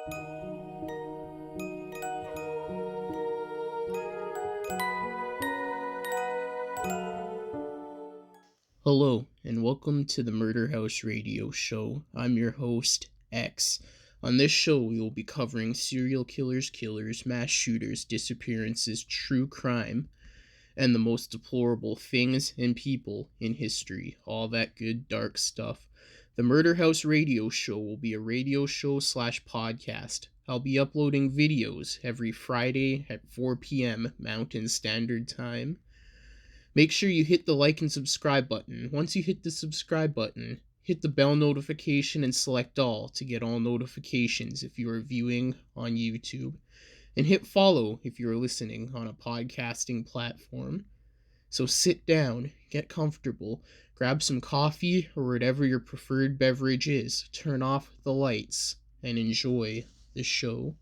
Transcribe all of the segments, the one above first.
Hello, and welcome to the Murder House Radio Show. I'm your host, X. On this show, we will be covering serial killers, mass shooters, disappearances, true crime, and the most deplorable things and people in history. All that good, dark stuff. The Murder House Radio Show will be a radio show / podcast. I'll be uploading videos every Friday at 4 p.m. Mountain Standard Time. Make sure you hit the like and subscribe button. Once you hit the subscribe button, hit the bell notification and select all to get all notifications if you are viewing on YouTube. And hit follow if you are listening on a podcasting platform. So sit down, get comfortable, grab some coffee or whatever your preferred beverage is, turn off the lights, and enjoy the show.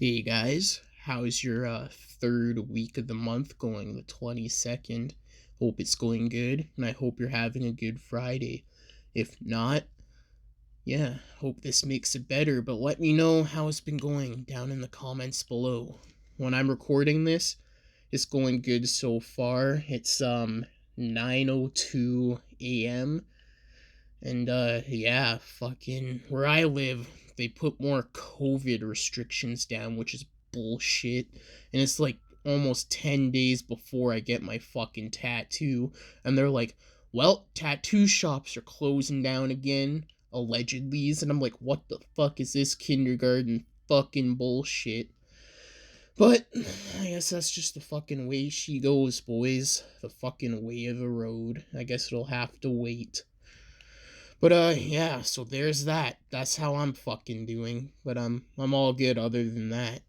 Hey guys, how's your third week of the month going, the 22nd? Hope it's going good, and I hope you're having a good Friday. If not, yeah, hope this makes it better, but let me know how it's been going down in the comments below. When I'm recording this, it's going good so far. It's 9:02 a.m. And yeah, fucking where I live, they put more COVID restrictions down, which is bullshit. And it's like almost 10 days before I get my fucking tattoo, and they're like, well, tattoo shops are closing down again, allegedly. And I'm like, what the fuck is this kindergarten fucking bullshit? But I guess that's just the fucking way she goes, boys. The fucking way of the road. I guess it'll have to wait. But yeah, so there's that. That's how I'm fucking doing. But I'm all good other than that.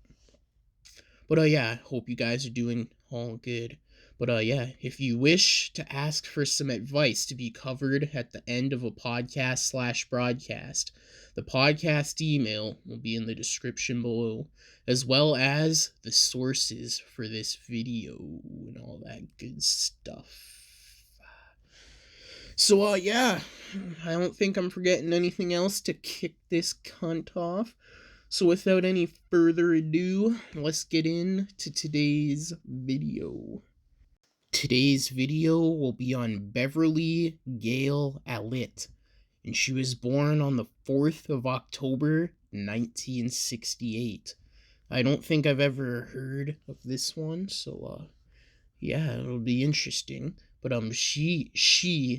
But yeah, hope you guys are doing all good. But yeah, if you wish to ask for some advice to be covered at the end of a podcast / broadcast, the podcast email will be in the description below, as well as the sources for this video and all that good stuff. So yeah, I don't think I'm forgetting anything else to kick this cunt off. So without any further ado, let's get into today's video. Today's video will be on Beverly Gail Allitt, and she was born on the 4th of October, 1968. I don't think I've ever heard of this one, so yeah, it'll be interesting. But she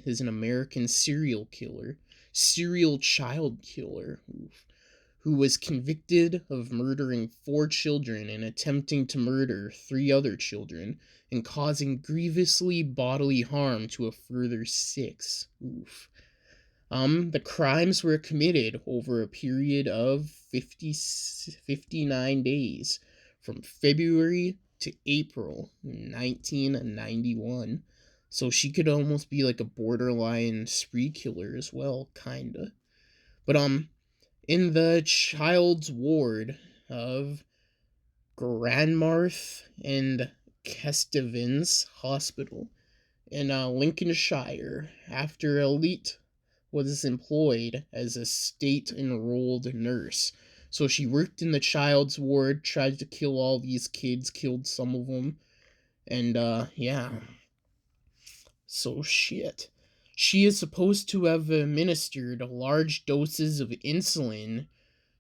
is an American serial child killer, who was convicted of murdering 4 children and attempting to murder 3 other children and causing grievously bodily harm to a further 6. The crimes were committed over a period of 59 days, from February to April 1991. So she could almost be like a borderline spree killer as well, kinda. But in the child's ward of Granmarth and Kesteven's Hospital in Lincolnshire, after Allitt was employed as a state-enrolled nurse. So she worked in the child's ward, tried to kill all these kids, killed some of them, and yeah. So shit. She is supposed to have administered large doses of insulin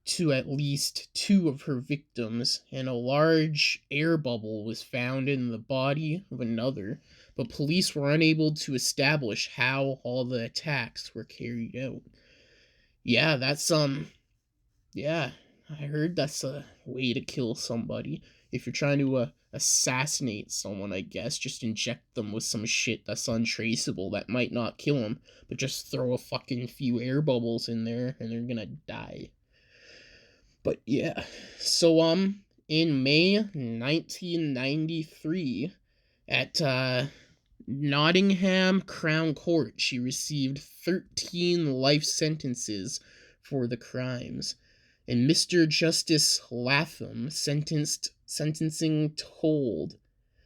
to at least 2 of her victims, and a large air bubble was found in the body of another, but police were unable to establish how all the attacks were carried out. Yeah, that's, yeah, I heard that's a way to kill somebody. If you're trying to, assassinate someone, I guess, just inject them with some shit that's untraceable that might not kill them, but just throw a fucking few air bubbles in there and they're gonna die. But yeah, so in May 1993, at Nottingham Crown Court, she received 13 life sentences for the crimes, and Mr. Justice Latham sentencing told.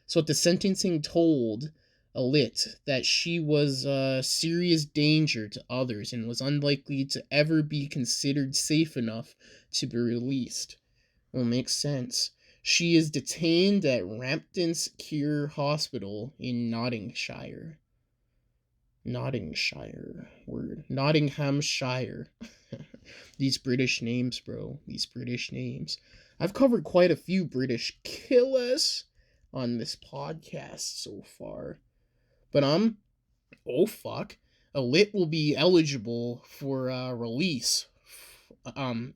So at the sentencing told, Allitt that she was a serious danger to others and was unlikely to ever be considered safe enough to be released. Well, makes sense. She is detained at Rampton Secure Hospital in Nottinghamshire. Nottinghamshire. These British names, bro. These British names. I've covered quite a few British killers on this podcast so far. But oh fuck. Allitt will be eligible for release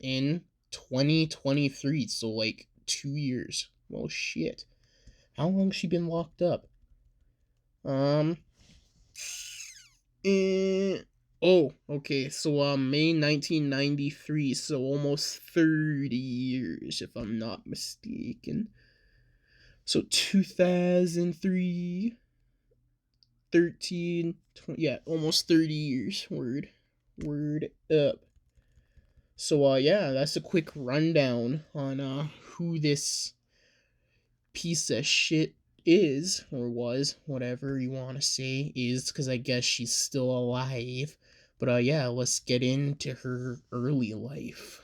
in 2023, so like 2 years. Well shit. How long she been locked up? Okay. So May 1993, so almost 30 years if I'm not mistaken. So 2003, 13, 20, yeah, almost 30 years. Word up. So yeah, that's a quick rundown on who this piece of shit is, or was, whatever you want to say is, because I guess she's still alive. But yeah, let's get into her early life.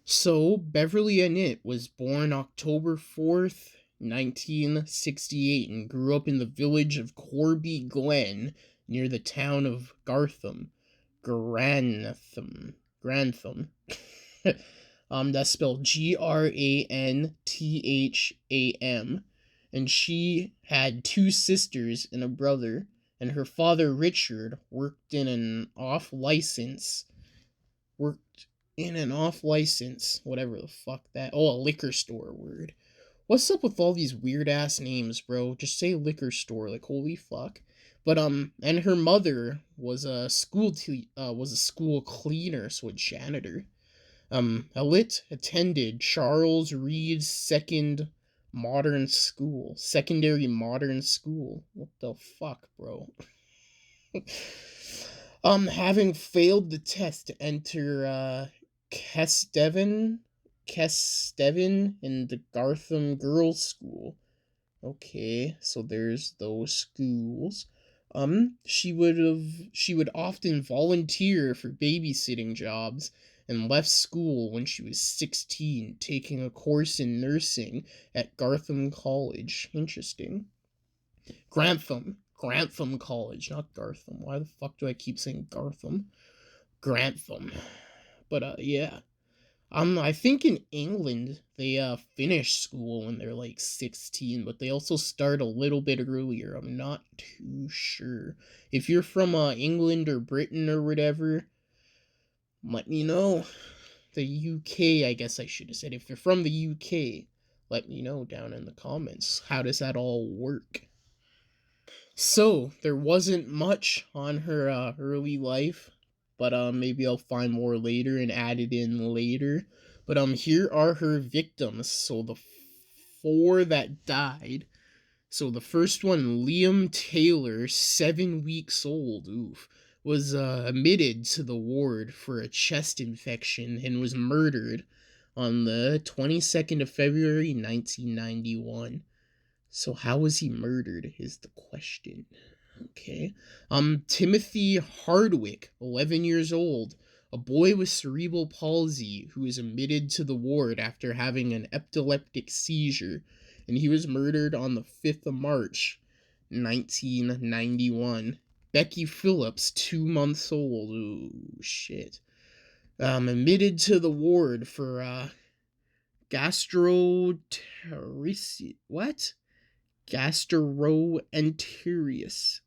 So Beverly Allitt was born October 4th, 1968, and grew up in the village of Corby Glen near the town of Grantham. That's spelled Grantham. And she had 2 sisters and a brother, and her father Richard worked in an off license, whatever the fuck that. Oh, a liquor store word. What's up with all these weird ass names, bro? Just say liquor store, like holy fuck. But and her mother was a school cleaner, so a janitor. Allitt attended Charles Reed's secondary modern school. What the fuck, bro? Having failed the test to enter Kesteven in the Gartham Girls' School. Okay, so there's those schools. She would often volunteer for babysitting jobs and left school when she was 16, taking a course in nursing at Gartham College. Interesting. Grantham College, not Gartham. Why the fuck do I keep saying Gartham? Grantham. But yeah. I think in England they finish school when they're like 16, but they also start a little bit earlier. I'm not too sure. If you're from England or Britain or whatever, let me know. The UK, I guess I should have said. If you're from the UK, let me know down in the comments. How does that all work? So, there wasn't much on her early life, but maybe I'll find more later and add it in later. But here are her victims. So the 4 that died. So the first one, Liam Taylor, 7 weeks old, was admitted to the ward for a chest infection and was murdered on the 22nd of February, 1991. So how was he murdered is the question. Okay. Timothy Hardwick, 11 years old, a boy with cerebral palsy who was admitted to the ward after having an epileptic seizure, and he was murdered on the 5th of March, 1991. Becky Phillips, 2 months old. Ooh, shit. Admitted to the ward for gastroenteritis.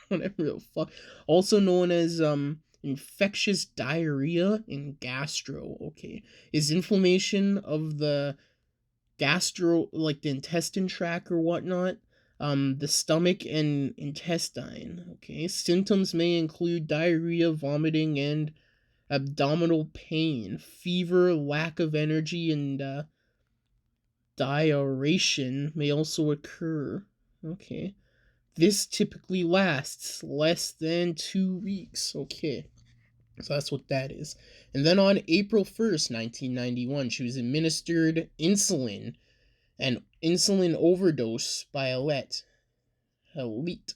Whatever the fuck. Also known as infectious diarrhea and gastro. Okay. Is inflammation of the like the intestine tract or whatnot. The stomach and intestine. Okay. Symptoms may include diarrhea, vomiting, and abdominal pain, fever, lack of energy, and diarrhea may also occur. Okay. This typically lasts less than 2 weeks. Okay. So that's what that is. And then on April 1st, 1991, she was administered insulin, an insulin overdose by Allitt. Allitt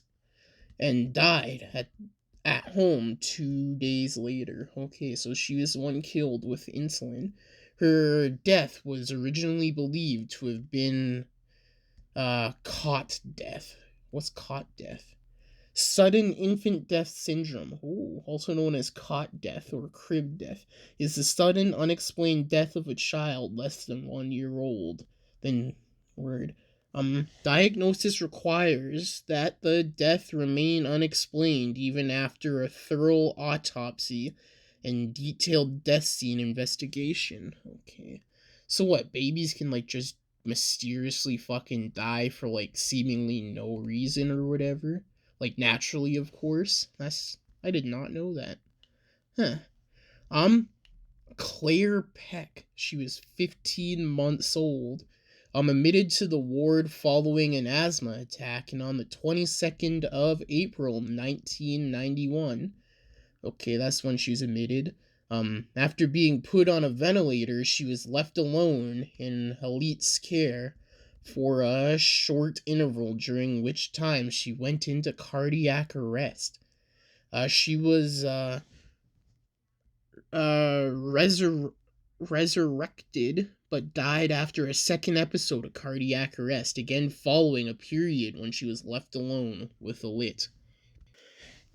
and died at home 2 days later. Okay, so she was the one killed with insulin. Her death was originally believed to have been cot death. What's cot death? Sudden infant death syndrome, also known as cot death or crib death, is the sudden unexplained death of a child less than 1 year old. Then, diagnosis requires that the death remain unexplained even after a thorough autopsy and detailed death scene investigation. Okay. So what, babies can, just mysteriously fucking die for, seemingly no reason or whatever? Naturally, of course. I did not know that. Huh. Claire Peck. She was 15 months old. Admitted to the ward following an asthma attack, and on the 22nd of April, 1991. Okay, that's when she was admitted. After being put on a ventilator, she was left alone in Allitt's care for a short interval, during which time she went into cardiac arrest. She was resurrected, but died after a second episode of cardiac arrest, again following a period when she was left alone with Allitt.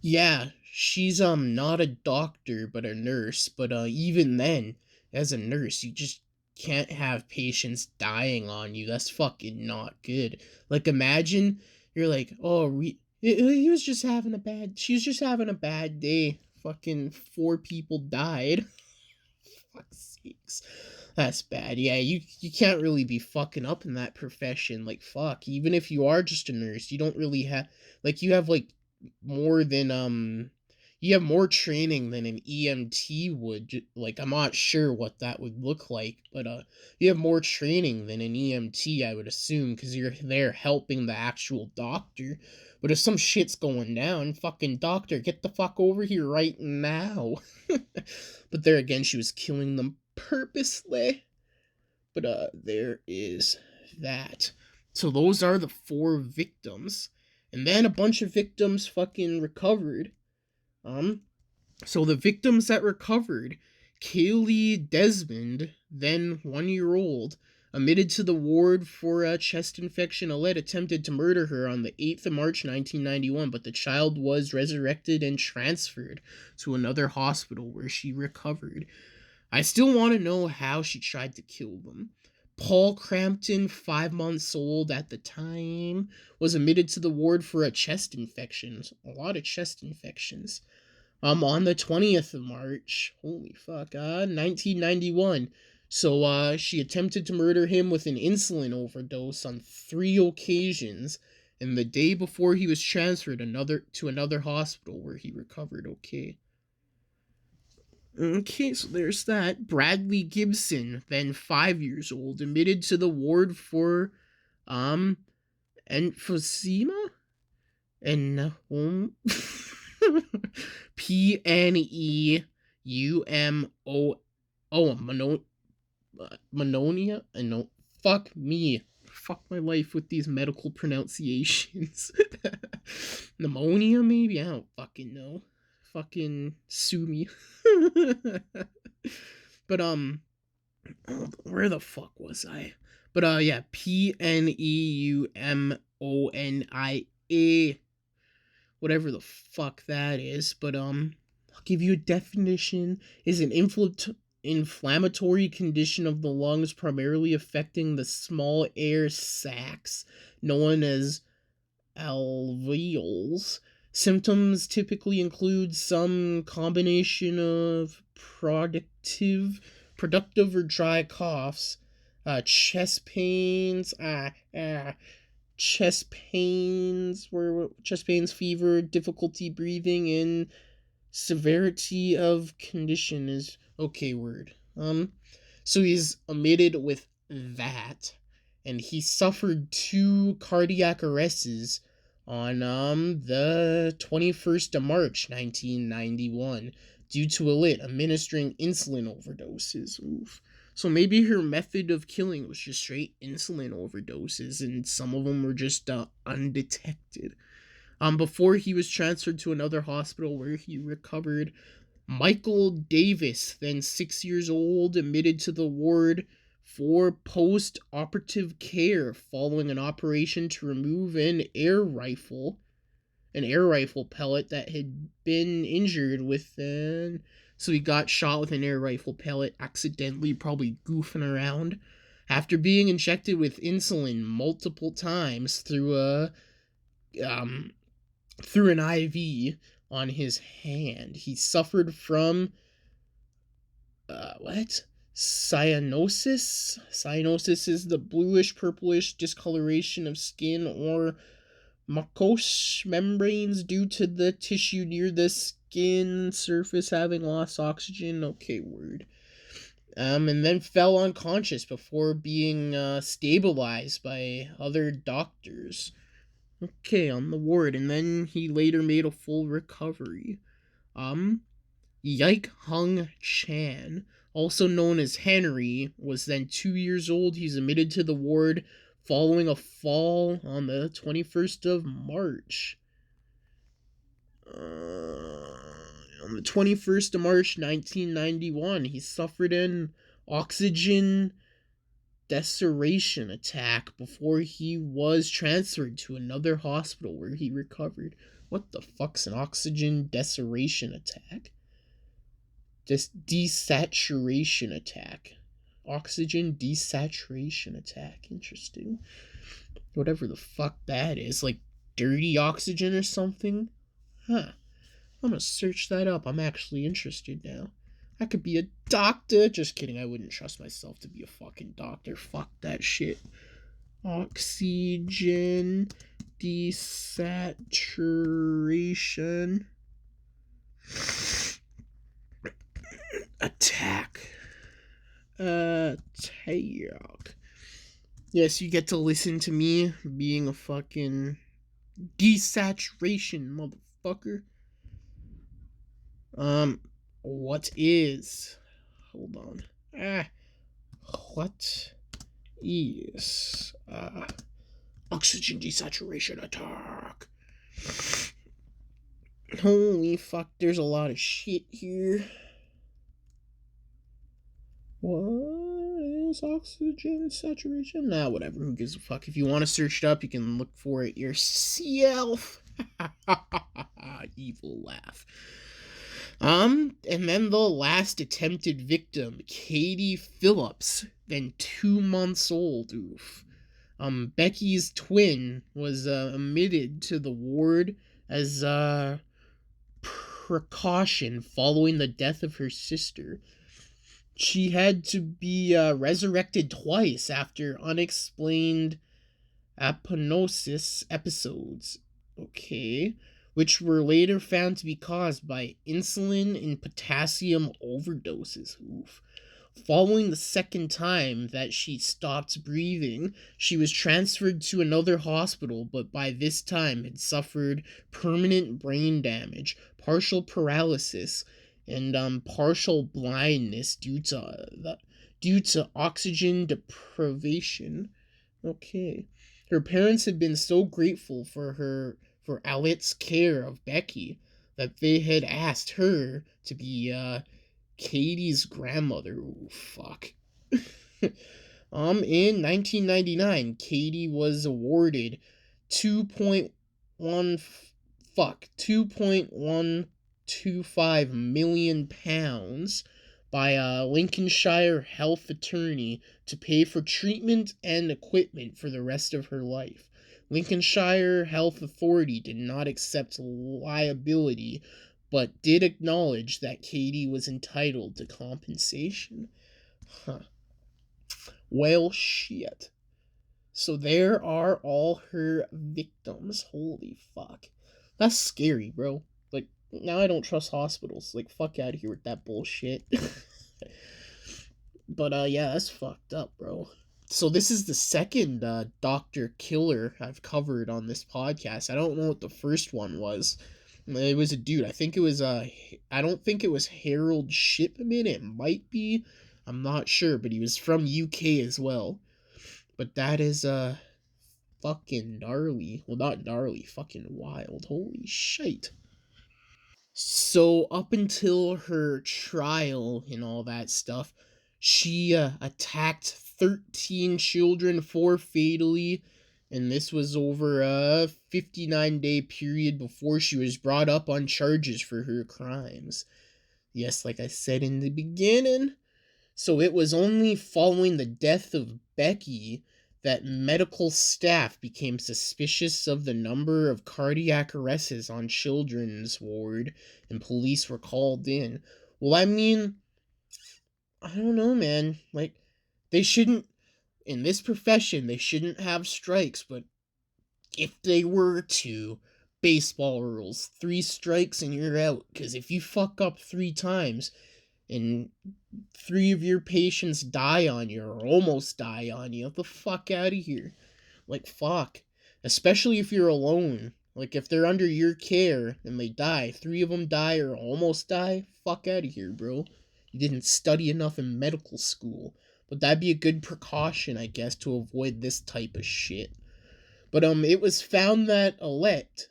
Yeah, she's not a doctor but a nurse, but even then, as a nurse, you just can't have patients dying on you. That's fucking not good. Imagine you're like, oh, he was just having a bad, she was just having a bad day. Fucking 4 people died. Fuck's sakes. That's bad. Yeah, you can't really be fucking up in that profession. Fuck. Even if you are just a nurse, you don't really have, you have, more than, you have more training than an EMT would. I'm not sure what that would look like, but, you have more training than an EMT, I would assume, because you're there helping the actual doctor. But if some shit's going down, fucking doctor, get the fuck over here right now. But there again, she was killing them purposely. But, there is that. So those are the 4 victims. And then a bunch of victims fucking recovered. So the victims that recovered, Kaylee Desmond, then 1-year-old, admitted to the ward for a chest infection. Allitt attempted to murder her on the 8th of March, 1991, but the child was resurrected and transferred to another hospital where she recovered. I still want to know how she tried to kill them. Paul Crampton, 5 months old at the time, was admitted to the ward for a chest infection. A lot of chest infections. On the 20th of March, 1991. So, she attempted to murder him with an insulin overdose on 3 occasions, and the day before he was transferred to another hospital where he recovered okay. Okay, so there's that. Bradley Gibson, then 5 years old, admitted to the ward for, emphysema? And, Pneumo. Mononia? No, fuck me. Fuck my life with these medical pronunciations. Pneumonia, maybe? I don't fucking know. Fucking sue me. But, where the fuck was I? But, yeah, Pneumonia. Whatever the fuck that is. But, I'll give you a definition. Is an inflammatory condition of the lungs primarily affecting the small air sacs known as alveoles. Symptoms typically include some combination of productive or dry coughs, chest pains, fever, difficulty breathing, and severity of condition is okay word. So he's admitted with that, and he suffered 2 cardiac arrests on the 21st of March, 1991, due to Allitt administering insulin overdoses. Oof. So maybe her method of killing was just straight insulin overdoses, and some of them were just undetected. Before he was transferred to another hospital where he recovered. Michael Davis, then 6 years old, admitted to the ward for post-operative care following an operation to remove an air rifle pellet that had been injured with an... So he got shot with an air rifle pellet, accidentally, probably goofing around, after being injected with insulin multiple times through an IV on his hand. He suffered from cyanosis. Cyanosis is the bluish purplish discoloration of skin or mucous membranes due to the tissue near the skin surface having lost oxygen. Okay, word. And then fell unconscious before being stabilized by other doctors. Okay, on the ward, and then he later made a full recovery. Yike Hung Chan, also known as Henry, was then 2 years old. He's admitted to the ward following a fall on the 21st of March. On the 21st of March, 1991, he suffered an oxygen desiccation attack before he was transferred to another hospital where he recovered. What the fuck's an oxygen desiccation attack? Desaturation attack. Oxygen desaturation attack. Interesting. Whatever the fuck that is. Like dirty oxygen or something? Huh. I'm gonna search that up. I'm actually interested now. I could be a doctor. Just kidding. I wouldn't trust myself to be a fucking doctor. Fuck that shit. Oxygen desaturation attack. Yes, you get to listen to me being a fucking desaturation motherfucker. What is... Hold on. What is... oxygen desaturation attack? Holy fuck, there's a lot of shit here. What is oxygen saturation? Nah, whatever, who gives a fuck. If you want to search it up, you can look for it yourself. Evil laugh. And then the last attempted victim, Katie Phillips, then 2 months old. Oof. Becky's twin was admitted to the ward as precaution following the death of her sister. She had to be resurrected twice after unexplained apoptosis episodes. Okay. Which were later found to be caused by insulin and potassium overdoses. Oof. Following the second time that she stopped breathing, she was transferred to another hospital, but by this time had suffered permanent brain damage, partial paralysis, and partial blindness due to oxygen deprivation. Okay. Her parents had been so grateful for Allitt's care of Becky that they had asked her to be Katie's grandmother. Ooh, fuck. In 1999, Katie was awarded 2.125 million pounds by a Lincolnshire health attorney to pay for treatment and equipment for the rest of her life. Lincolnshire Health Authority did not accept liability, but did acknowledge that Katie was entitled to compensation. Huh. Well, shit. So there are all her victims. Holy fuck. That's scary, bro. Like, now I don't trust hospitals. Like, fuck out of here with that bullshit. But, yeah, that's fucked up, bro. So this is the second doctor killer I've covered on this podcast. I don't know what the first one was. It was a dude. I think it was I don't think it was Harold Shipman. It might be. I'm not sure, but he was from UK as well. But that is fucking gnarly. Well, not gnarly, fucking wild. Holy shit. So, up until her trial and all that stuff, she attacked 13 children, 4 fatally, and this was over a 59-day period before she was brought up on charges for her crimes. Yes, like I said in the beginning. So it was only following the death of Becky that medical staff became suspicious of the number of cardiac arrests on children's ward, and police were called in. Well, I mean, I don't know, man. Like, they shouldn't, in this profession, they shouldn't have strikes, but if they were to, baseball rules, 3 strikes and you're out. Because if you fuck up 3 times, and 3 of your patients die on you or almost die on you, get the fuck out of here. Like, fuck. Especially if you're alone. Like, if they're under your care and they die, 3 of them die or almost die, fuck out of here, bro. You didn't study enough in medical school. But that'd be a good precaution, I guess, to avoid this type of shit. But it was found that Allitt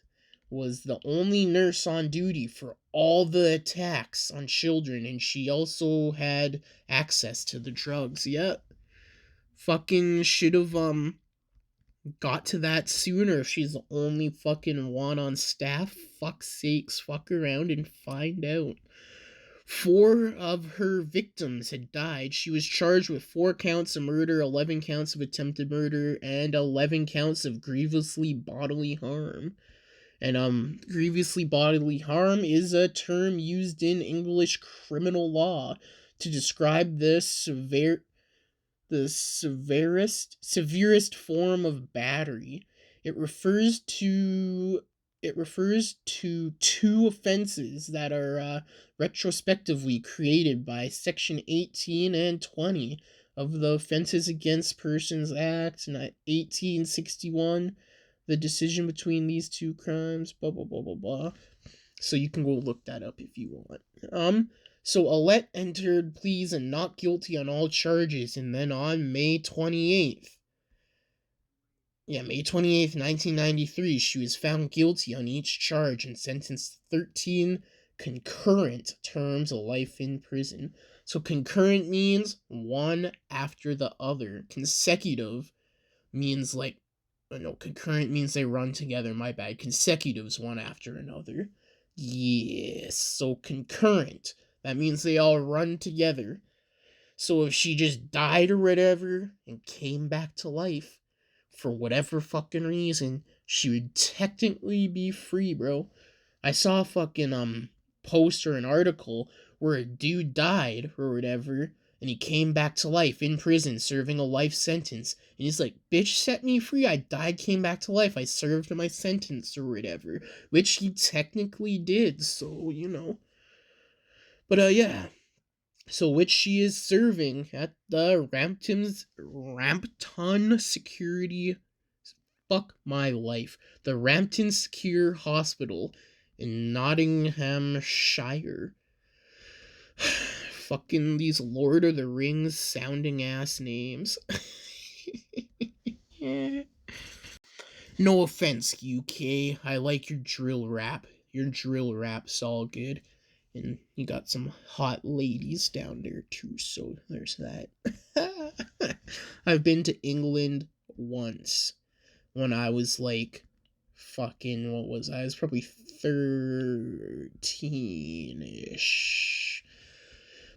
was the only nurse on duty for all the attacks on children, and she also had access to the drugs. Yep. Fucking should have got to that sooner if she's the only fucking one on staff. Fuck's sakes, fuck around and find out. 4 of her victims had died. She was charged with 4 counts of murder, 11 counts of attempted murder, and 11 counts of grievously bodily harm. And grievously bodily harm is a term used in English criminal law to describe the severest form of battery. It refers to 2 offenses that are retrospectively created by Section 18 and 20 of the Offenses Against Persons Act in 1861. The decision between these 2 crimes, blah, blah, blah, blah, blah. So you can go look that up if you want. So Allitt entered pleas and not guilty on all charges, and then on May 28th, May 28th, 1993, she was found guilty on each charge and sentenced to 13 concurrent terms of life in prison. So concurrent means one after the other. Consecutive means concurrent means they run together, my bad. Consecutive's one after another. Yes, so concurrent. That means they all run together. So if she just died or whatever and came back to life, for whatever fucking reason, she would technically be free, bro. I saw a fucking post or an article where a dude died or whatever, and he came back to life in prison serving a life sentence. And he's like, bitch, set me free. I died, came back to life. I served my sentence or whatever. Which he technically did, so, you know. But, yeah. So, which she is serving at the Rampton Security... Fuck my life. The Rampton Secure Hospital in Nottinghamshire. Fucking these Lord of the Rings sounding ass names. No offense, UK. I like your drill rap. Your drill rap's all good. And you got some hot ladies down there too, so there's that. I've been to England once when I was like fucking, what was I? I was probably 13-ish.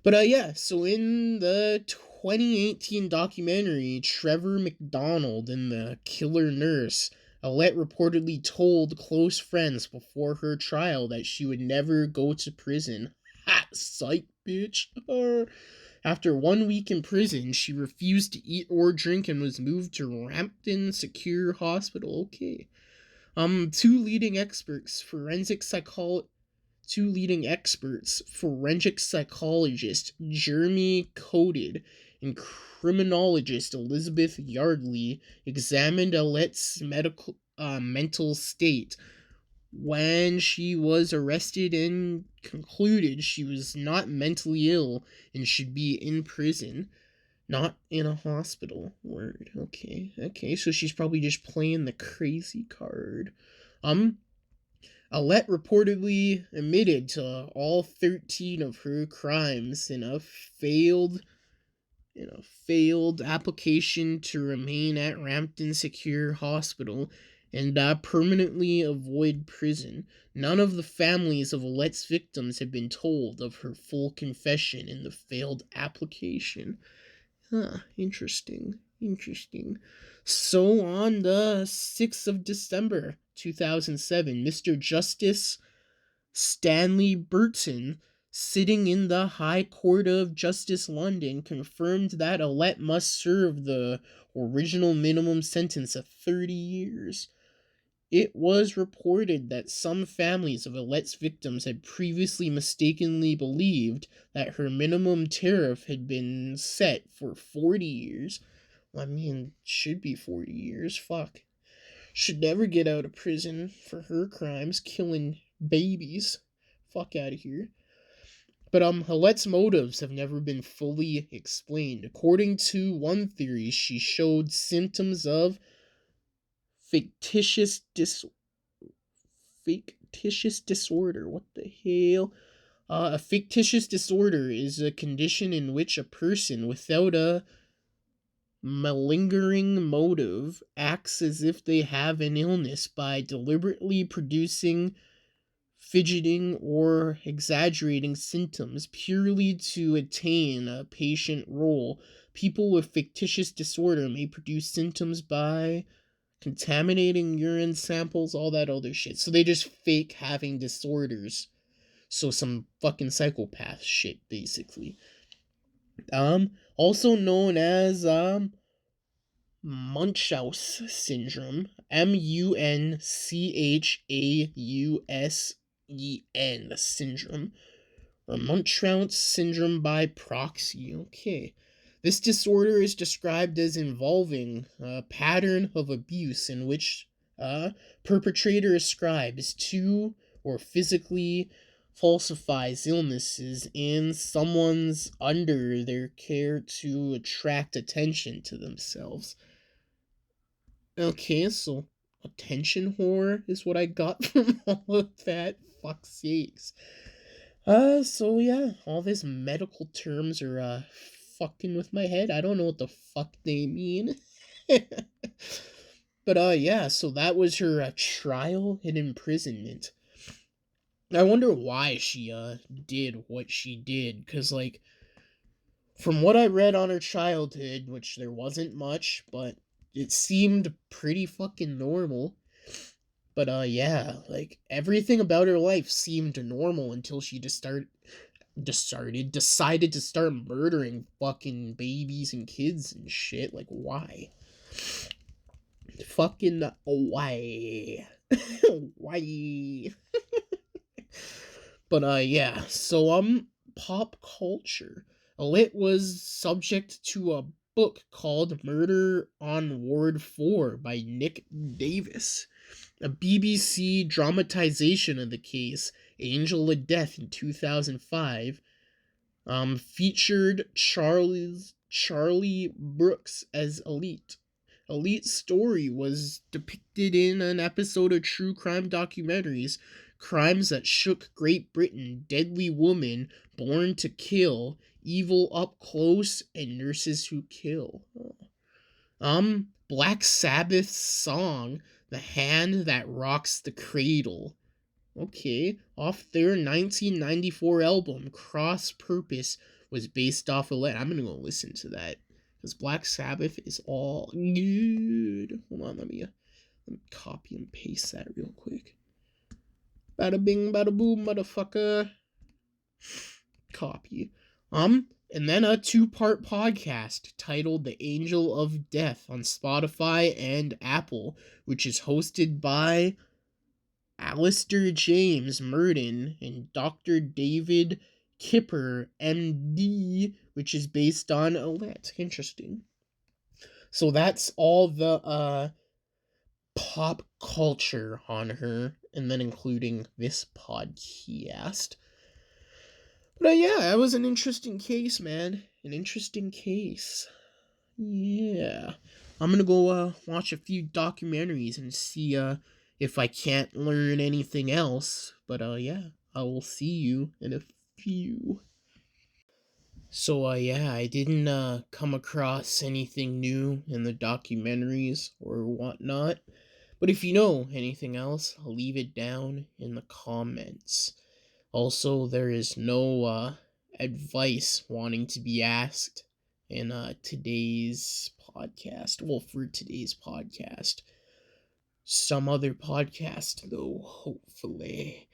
But yeah, so in the 2018 documentary, Trevor McDonald and the Killer Nurse, Allitt reportedly told close friends before her trial that she would never go to prison. Ha! Psych, bitch. After 1 week in prison, she refused to eat or drink and was moved to Rampton Secure Hospital. Okay. Two leading experts, forensic psychologist Jeremy Coded and criminologist Elizabeth Yardley examined Allitt's mental state when she was arrested and concluded she was not mentally ill and should be in prison. Not in a hospital. Word. Okay, so she's probably just playing the crazy card. Allitt reportedly admitted to all 13 of her crimes in a failed application to remain at Rampton Secure Hospital and permanently avoid prison. None of the families of Allitt's victims have been told of her full confession in the failed application. Interesting. So on the 6th of December 2007, Mr. Justice Stanley Burton, sitting in the High Court of Justice London, confirmed that Allitt must serve the original minimum sentence of 30 years. It was reported that some families of Allitt's victims had previously mistakenly believed that her minimum tariff had been set for 40 years. Well, I mean, should be 40 years. Fuck. Should never get out of prison for her crimes, killing babies. Fuck out of here. But Allitt's motives have never been fully explained. According to one theory, she showed symptoms of fictitious disorder. What the hell? A fictitious disorder is a condition in which a person without a malingering motive acts as if they have an illness by deliberately producing, fidgeting, or exaggerating symptoms purely to attain a patient role. People with fictitious disorder may produce symptoms by contaminating urine samples, all that other shit. So they just fake having disorders. So some fucking psychopath shit, basically. Also known as Munchausen syndrome, Munchausen syndrome, or Munchausen syndrome by proxy. Okay. This disorder is described as involving a pattern of abuse in which a perpetrator ascribes to or physically falsifies illnesses in someone's under their care to attract attention to themselves. Okay, so attention whore is what I got from all of that. Fuck's sakes. So yeah, all these medical terms are, fucking with my head. I don't know what the fuck they mean. But, yeah, so that was her, trial and imprisonment. I wonder why she, did what she did, because, like, from what I read on her childhood, which there wasn't much, but it seemed pretty fucking normal. But, yeah, like, everything about her life seemed normal until she decided to start murdering fucking babies and kids and shit. Like, why? Fucking why? Why? But, yeah, so, pop culture. Allitt was subject to a book called Murder on Ward 4 by Nick Davis. A BBC dramatization of the case, Angel of Death, in 2005, featured Charlie Brooks as Allitt. Allitt's story was depicted in an episode of true crime documentaries, Crimes That Shook Great Britain, Deadly Woman, Born to Kill, Evil Up Close, and Nurses Who Kill. Black Sabbath's song, The Hand That Rocks the Cradle. Okay, off their 1994 album, Cross Purpose, was based off of I'm gonna go listen to that, because Black Sabbath is all good. Hold on, let me copy and paste that real quick. Bada bing, bada boom, motherfucker. Copy. And then a 2-part podcast titled The Angel of Death on Spotify and Apple, which is hosted by Alistair James Murden and Dr. David Kipper, MD, which is based on Allitt. Interesting. So that's all the pop culture on her, and then including this podcast. But yeah, that was an interesting case, man. An interesting case. Yeah. I'm gonna go watch a few documentaries and see if I can't learn anything else. But yeah, I will see you in a few. So yeah, I didn't come across anything new in the documentaries or whatnot. But if you know anything else, leave it down in the comments. Also, there is no advice wanting to be asked in today's podcast. Well, for today's podcast. Some other podcast, though, hopefully.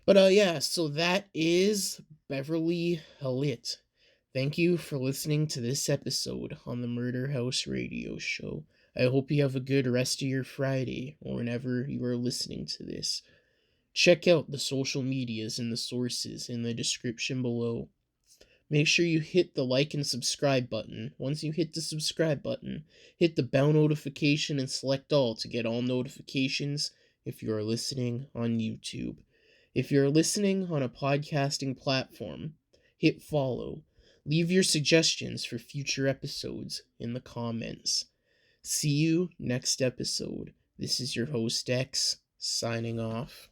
But yeah, so that is Beverly Allitt. Thank you for listening to this episode on the Murder House Radio Show. I hope you have a good rest of your Friday or whenever you are listening to this. Check out the social medias and the sources in the description below. Make sure you hit the like and subscribe button. Once you hit the subscribe button, hit the bell notification and select all to get all notifications if you are listening on YouTube. If you're listening on a podcasting platform, hit follow. Leave your suggestions for future episodes in the comments. See you next episode. This is your host X, signing off.